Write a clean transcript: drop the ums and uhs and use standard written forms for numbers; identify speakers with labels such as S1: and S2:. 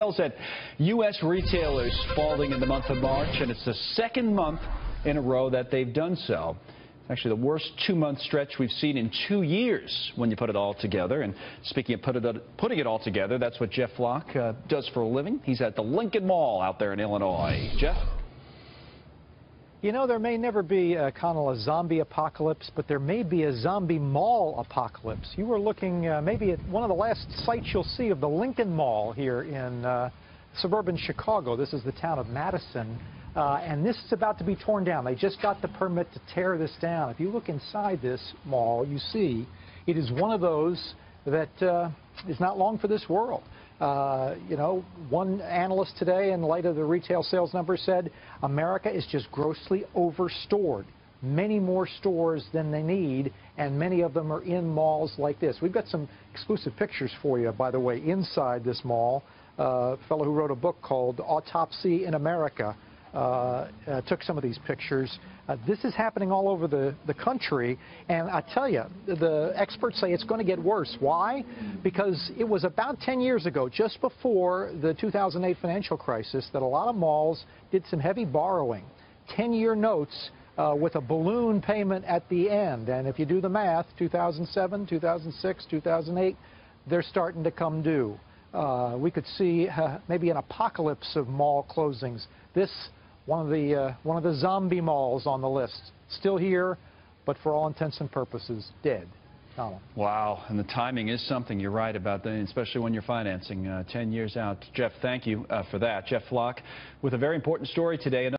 S1: Sales at U.S. retailers falling in the month of March, and it's the second month in a row that they've done so. Actually, the worst two-month stretch we've seen in 2 years when you put it all together. And speaking of putting it all together, that's what Jeff Flock does for a living. He's at the Lincoln Mall out there in Illinois. Jeff?
S2: You know, there may never be a kind of a zombie apocalypse, but there may be a zombie mall apocalypse. You were looking maybe at one of the last sites you'll see of the Lincoln Mall here in suburban Chicago. This is the town of Madison, and this is about to be torn down. They just got the permit to tear this down. If you look inside this mall, you see it is one of those that is not long for this world. You know, one analyst today, in light of the retail sales numbers, said America is just grossly overstored. Many more stores than they need, and many of them are in malls like this. We've got some exclusive pictures for you, by the way, inside this mall. A fellow who wrote a book called Autopsy in America took some of these pictures. This is happening all over the country, and I tell you, the experts say it's going to get worse. Why? Because it was about 10 years ago, just before the 2008 financial crisis, that a lot of malls did some heavy borrowing. 10-year notes with a balloon payment at the end, and if you do the math, 2007, 2006, 2008, they're starting to come due. We could see maybe an apocalypse of mall closings. This one of the zombie malls on the list. Still here, but for all intents and purposes, dead. Donald.
S1: Wow, and the timing is something. You're right about that, especially when you're financing 10 years out. Jeff, thank you for that. Jeff Flock with a very important story today.